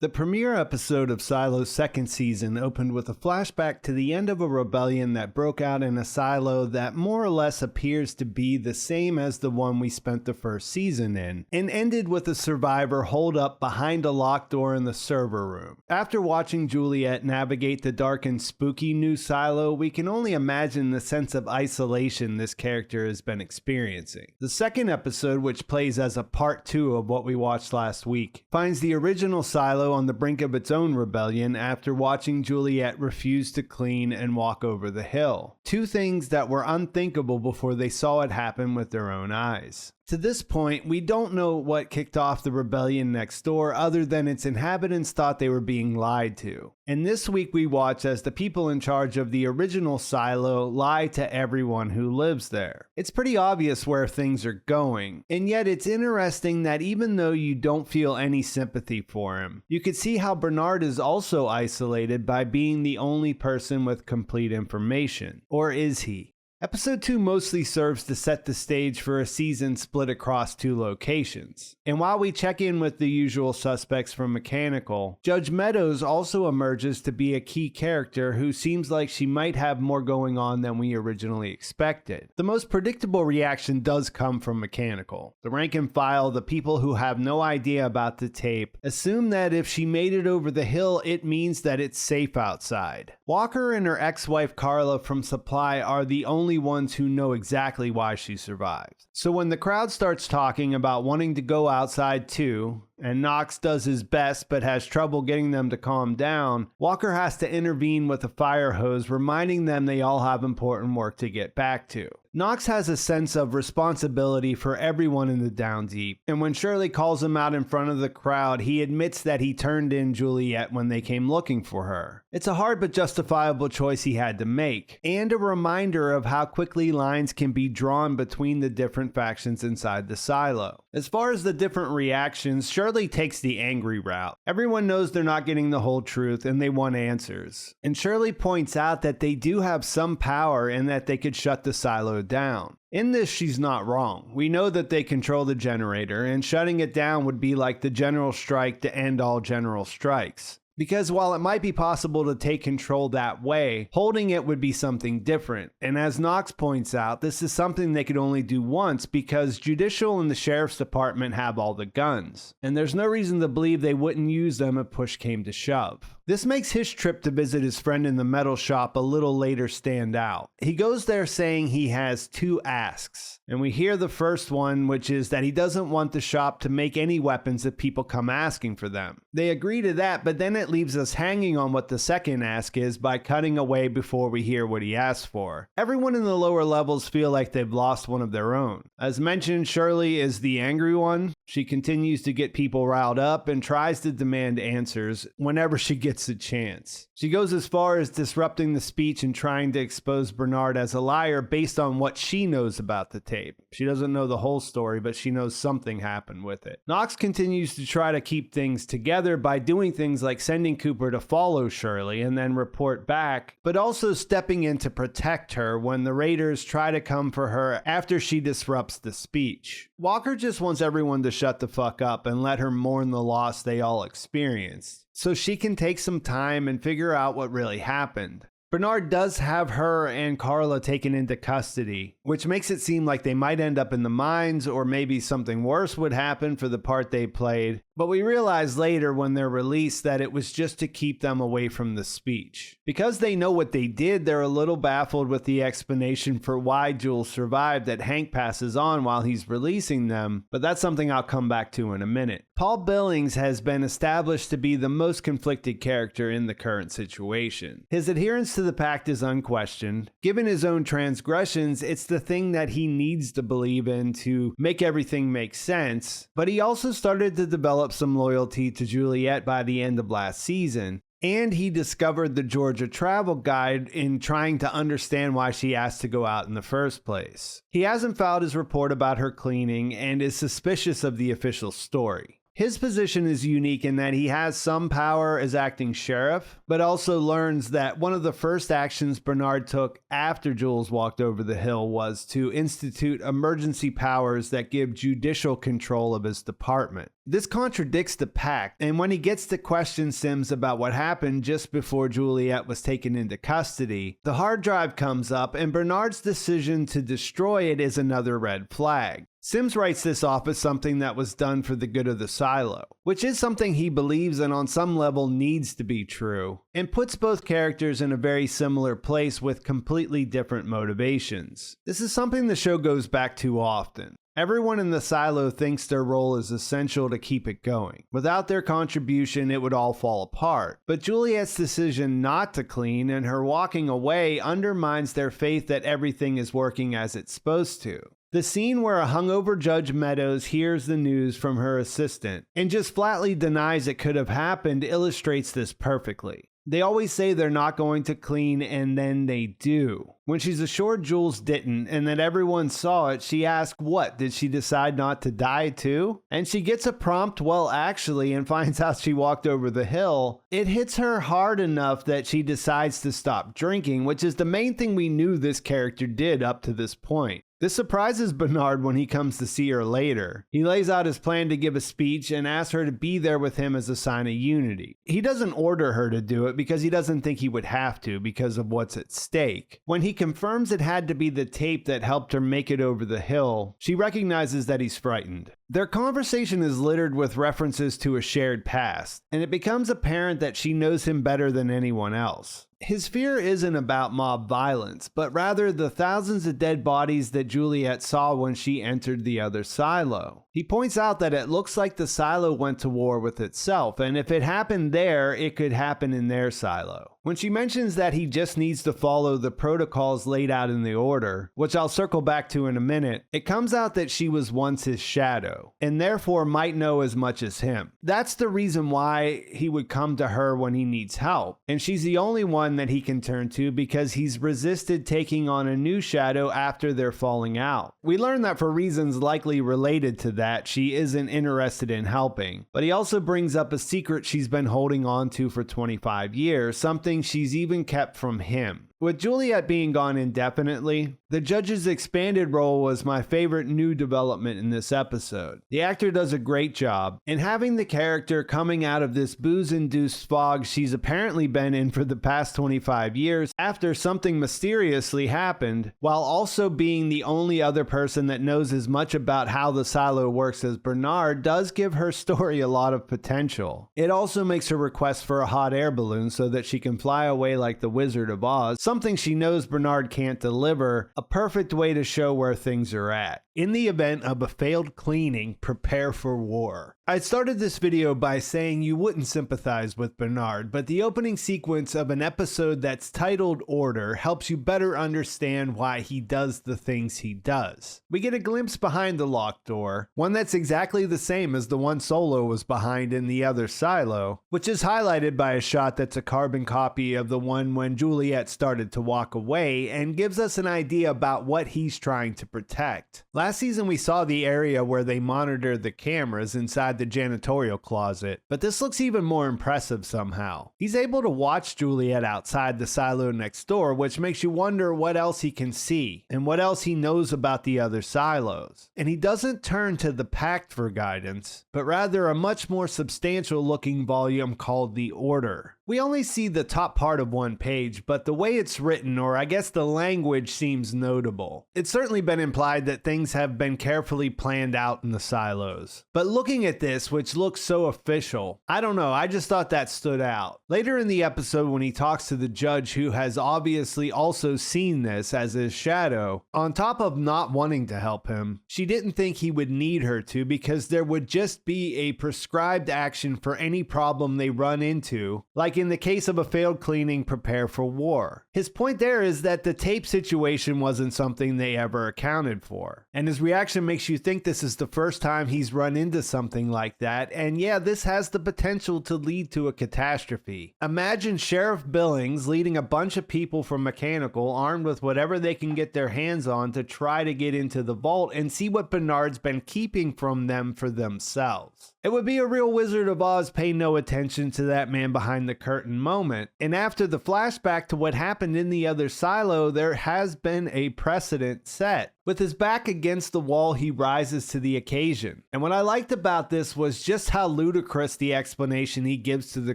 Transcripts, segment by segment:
The premiere episode of Silo's second season opened with a flashback to the end of a rebellion that broke out in a silo that more or less appears to be the same as the one we spent the first season in, and ended with a survivor holed up behind a locked door in the server room. After watching Juliette navigate the dark and spooky new silo, we can only imagine the sense of isolation this character has been experiencing. The second episode, which plays as a part 2 of what we watched last week, finds the original silo on the brink of its own rebellion after watching Juliette refuse to clean and walk over the hill. Two things that were unthinkable before they saw it happen with their own eyes. To this point, we don't know what kicked off the rebellion next door other than its inhabitants thought they were being lied to. And this week we watch as the people in charge of the original silo lie to everyone who lives there. It's pretty obvious where things are going, and yet it's interesting that even though you don't feel any sympathy for him, you could see how Bernard is also isolated by being the only person with complete information. Or is he? Episode 2 mostly serves to set the stage for a season split across 2 locations. And while we check in with the usual suspects from Mechanical, Judge Meadows also emerges to be a key character who seems like she might have more going on than we originally expected. The most predictable reaction does come from Mechanical. The rank and file, the people who have no idea about the tape, assume that if she made it over the hill, it means that it's safe outside. Walker and her ex-wife Carla from Supply are the only ones who know exactly why she survived. So when the crowd starts talking about wanting to go outside too, and Knox does his best but has trouble getting them to calm down, Walker has to intervene with a fire hose, reminding them they all have important work to get back to. Knox has a sense of responsibility for everyone in the Down Deep, and when Shirley calls him out in front of the crowd, he admits that he turned in Juliette when they came looking for her. It's a hard but justifiable choice he had to make, and a reminder of how quickly lines can be drawn between the different factions inside the silo. As far as the different reactions, Shirley takes the angry route. Everyone knows they're not getting the whole truth and they want answers. And Shirley points out that they do have some power and that they could shut the silo down. In this, she's not wrong. We know that they control the generator, and shutting it down would be like the general strike to end all general strikes. Because while it might be possible to take control that way, holding it would be something different. And as Knox points out, this is something they could only do once because Judicial and the Sheriff's Department have all the guns. And there's no reason to believe they wouldn't use them if push came to shove. This makes his trip to visit his friend in the metal shop a little later stand out. He goes there saying he has 2 asks. And we hear the first one, which is that he doesn't want the shop to make any weapons if people come asking for them. They agree to that, but then it leaves us hanging on what the second ask is by cutting away before we hear what he asks for. Everyone in the lower levels feel like they've lost one of their own. As mentioned, Shirley is the angry one. She continues to get people riled up and tries to demand answers whenever she gets a chance. She goes as far as disrupting the speech and trying to expose Bernard as a liar based on what she knows about the tape. She doesn't know the whole story, but she knows something happened with it. Knox continues to try to keep things together by doing things like sending Cooper to follow Shirley and then report back, but also stepping in to protect her when the raiders try to come for her after she disrupts the speech. Walker just wants everyone to shut the fuck up and let her mourn the loss they all experienced, so she can take some time and figure out what really happened. Bernard does have her and Carla taken into custody, which makes it seem like they might end up in the mines or maybe something worse would happen for the part they played. But we realize later when they're released that it was just to keep them away from the speech. Because they know what they did, they're a little baffled with the explanation for why Jules survived that Hank passes on while he's releasing them, but that's something I'll come back to in a minute. Paul Billings has been established to be the most conflicted character in the current situation. His adherence to the pact is unquestioned. Given his own transgressions, it's the thing that he needs to believe in to make everything make sense, but he also started to develop some loyalty to Juliette by the end of last season, and he discovered the Georgia travel guide in trying to understand why she asked to go out in the first place. He hasn't filed his report about her cleaning and is suspicious of the official story. His position is unique in that he has some power as acting sheriff, but also learns that one of the first actions Bernard took after Jules walked over the hill was to institute emergency powers that give judicial control of his department. This contradicts the pact, and when he gets to question Sims about what happened just before Juliette was taken into custody, the hard drive comes up and Bernard's decision to destroy it is another red flag. Sims writes this off as something that was done for the good of the silo, which is something he believes and on some level needs to be true, and puts both characters in a very similar place with completely different motivations. This is something the show goes back to often. Everyone in the silo thinks their role is essential to keep it going. Without their contribution, it would all fall apart. But Juliette's decision not to clean and her walking away undermines their faith that everything is working as it's supposed to. The scene where a hungover Judge Meadows hears the news from her assistant and just flatly denies it could have happened illustrates this perfectly. They always say they're not going to clean, and then they do. When she's assured Jules didn't and that everyone saw it, she asks, what, did she decide not to die too? And she gets a prompt, well actually, and finds out she walked over the hill. It hits her hard enough that she decides to stop drinking, which is the main thing we knew this character did up to this point. This surprises Bernard when he comes to see her later. He lays out his plan to give a speech and asks her to be there with him as a sign of unity. He doesn't order her to do it because he doesn't think he would have to because of what's at stake. When he confirms it had to be the tape that helped her make it over the hill, she recognizes that he's frightened. Their conversation is littered with references to a shared past, and it becomes apparent that she knows him better than anyone else. His fear isn't about mob violence, but rather the thousands of dead bodies that Juliette saw when she entered the other silo. He points out that it looks like the silo went to war with itself, and if it happened there, it could happen in their silo. When she mentions that he just needs to follow the protocols laid out in the order, which I'll circle back to in a minute, it comes out that she was once his shadow, and therefore might know as much as him. That's the reason why he would come to her when he needs help, and she's the only one that he can turn to because he's resisted taking on a new shadow after their falling out. We learn that for reasons likely related to that, she isn't interested in helping, but he also brings up a secret she's been holding on to for 25 years, something she's even kept from him. With Juliette being gone indefinitely, the judge's expanded role was my favorite new development in this episode. The actor does a great job, and having the character coming out of this booze-induced fog she's apparently been in for the past 25 years after something mysteriously happened, while also being the only other person that knows as much about how the silo works as Bernard, does give her story a lot of potential. It also makes her request for a hot air balloon so that she can fly away like the Wizard of Oz, something she knows Bernard can't deliver, a perfect way to show where things are at. In the event of a failed cleaning, prepare for war. I started this video by saying you wouldn't sympathize with Bernard, but the opening sequence of an episode that's titled Order helps you better understand why he does the things he does. We get a glimpse behind the locked door, one that's exactly the same as the one Solo was behind in the other silo, which is highlighted by a shot that's a carbon copy of the one when Juliette started to walk away and gives us an idea about what he's trying to protect. Last season we saw the area where they monitored the cameras inside the janitorial closet, but this looks even more impressive somehow. He's able to watch Juliette outside the silo next door, which makes you wonder what else he can see and what else he knows about the other silos. And he doesn't turn to the Pact for guidance, but rather a much more substantial looking volume called the Order. We only see the top part of one page, but the way it's written, or I guess the language, seems notable. It's certainly been implied that things have been carefully planned out in the silos. But looking at this, which looks so official, I don't know, I just thought that stood out. Later in the episode, when he talks to the judge who has obviously also seen this as his shadow, on top of not wanting to help him, she didn't think he would need her to because there would just be a prescribed action for any problem they run into, like like in the case of a failed cleaning, prepare for war. His point there is that the tape situation wasn't something they ever accounted for. And his reaction makes you think this is the first time he's run into something like that, and yeah, this has the potential to lead to a catastrophe. Imagine Sheriff Billings leading a bunch of people from Mechanical armed with whatever they can get their hands on to try to get into the vault and see what Bernard's been keeping from them for themselves. It would be a real Wizard of Oz pay no attention to that man behind the curtain moment, and after the flashback to what happened in the other silo, there has been a precedent set. With his back against the wall, he rises to the occasion. And what I liked about this was just how ludicrous the explanation he gives to the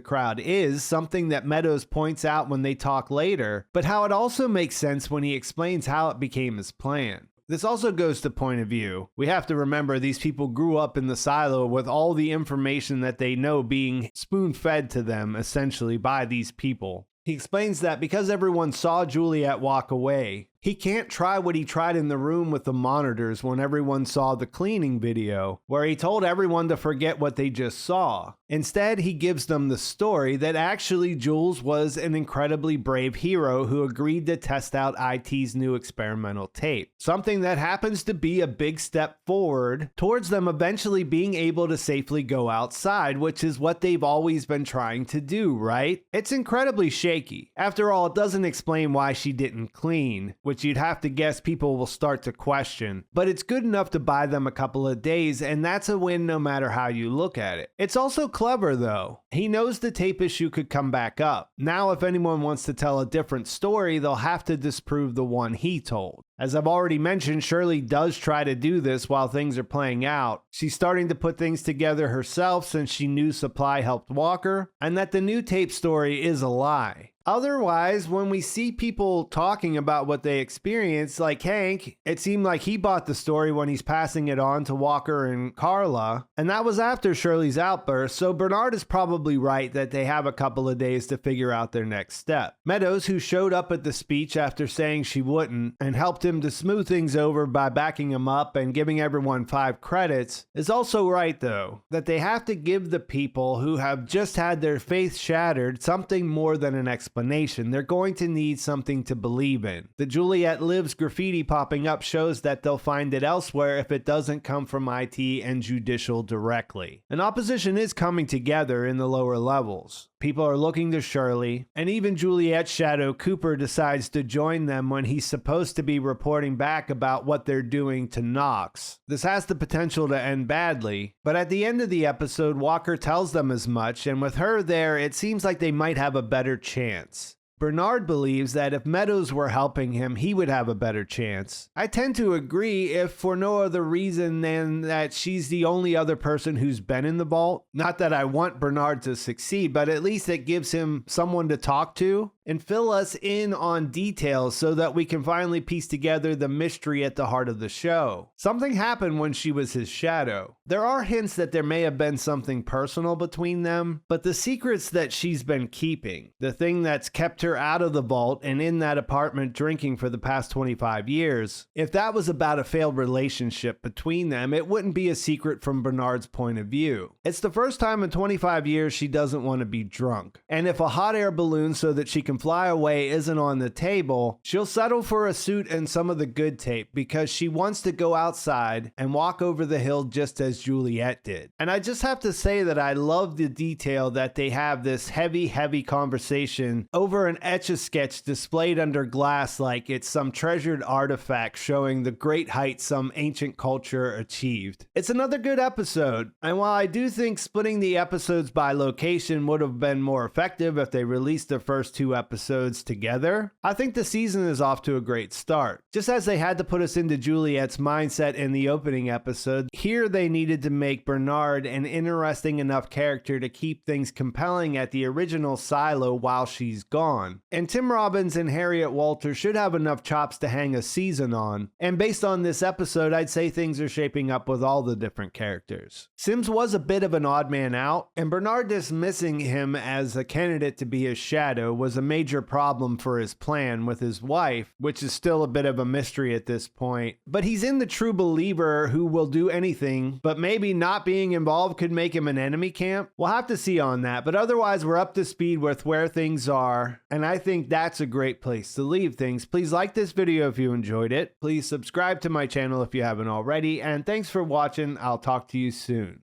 crowd is, something that Meadows points out when they talk later, but how it also makes sense when he explains how it became his plan. This also goes to point of view. We have to remember these people grew up in the silo with all the information that they know being spoon-fed to them essentially by these people. He explains that because everyone saw Juliette walk away, he can't try what he tried in the room with the monitors when everyone saw the cleaning video, where he told everyone to forget what they just saw. Instead, he gives them the story that actually Jules was an incredibly brave hero who agreed to test out IT's new experimental tape. Something that happens to be a big step forward towards them eventually being able to safely go outside, which is what they've always been trying to do, right? It's incredibly shaky. After all, it doesn't explain why she didn't clean, which you'd have to guess people will start to question. But it's good enough to buy them a couple of days, and that's a win no matter how you look at it. It's also clever though. He knows the tape issue could come back up. Now if anyone wants to tell a different story, they'll have to disprove the one he told. As I've already mentioned, Shirley does try to do this while things are playing out. She's starting to put things together herself since she knew Supply helped Walker, and that the new tape story is a lie. Otherwise, when we see people talking about what they experienced, like Hank, it seemed like he bought the story when he's passing it on to Walker and Carla, and that was after Shirley's outburst, so Bernard is probably right that they have a couple of days to figure out their next step. Meadows, who showed up at the speech after saying she wouldn't, and helped him to smooth things over by backing him up and giving everyone 5 credits, is also right though, that they have to give the people who have just had their faith shattered something more than an explanation. They're going to need something to believe in. The Juliette Lives graffiti popping up shows that they'll find it elsewhere if it doesn't come from IT and Judicial directly. An opposition is coming together in the lower levels. People are looking to Shirley, and even Juliette's shadow Cooper decides to join them when he's supposed to be reporting back about what they're doing to Knox. This has the potential to end badly, but at the end of the episode, Walker tells them as much, and with her there, it seems like they might have a better chance. Bernard believes that if Meadows were helping him, he would have a better chance. I tend to agree, if for no other reason than that she's the only other person who's been in the vault. Not that I want Bernard to succeed, but at least it gives him someone to talk to and fill us in on details so that we can finally piece together the mystery at the heart of the show. Something happened when she was his shadow. There are hints that there may have been something personal between them, but the secrets that she's been keeping, the thing that's kept her out of the vault and in that apartment drinking for the past 25 years, if that was about a failed relationship between them, it wouldn't be a secret from Bernard's point of view. It's the first time in 25 years she doesn't want to be drunk. And if a hot air balloon so that she can fly away isn't on the table, she'll settle for a suit and some of the good tape because she wants to go outside and walk over the hill just as Juliette did. And I just have to say that I love the detail that they have this heavy conversation over an Etch-a-Sketch displayed under glass like it's some treasured artifact showing the great heights some ancient culture achieved. It's another good episode, and while I do think splitting the episodes by location would have been more effective if they released the first 2 episodes together, I think the season is off to a great start. Just as they had to put us into Juliette's mindset in the opening episode, here they needed to make Bernard an interesting enough character to keep things compelling at the original silo while she's gone. And Tim Robbins and Harriet Walter should have enough chops to hang a season on, and based on this episode, I'd say things are shaping up with all the different characters. Sims was a bit of an odd man out, and Bernard dismissing him as a candidate to be his shadow was a major problem for his plan with his wife, which is still a bit of a mystery at this point. But he's in the true believer who will do anything, but maybe not being involved could make him an enemy camp. We'll have to see on that, but otherwise we're up to speed with where things are, and I think that's a great place to leave things. Please like this video if you enjoyed it. Please subscribe to my channel if you haven't already, and thanks for watching. I'll talk to you soon.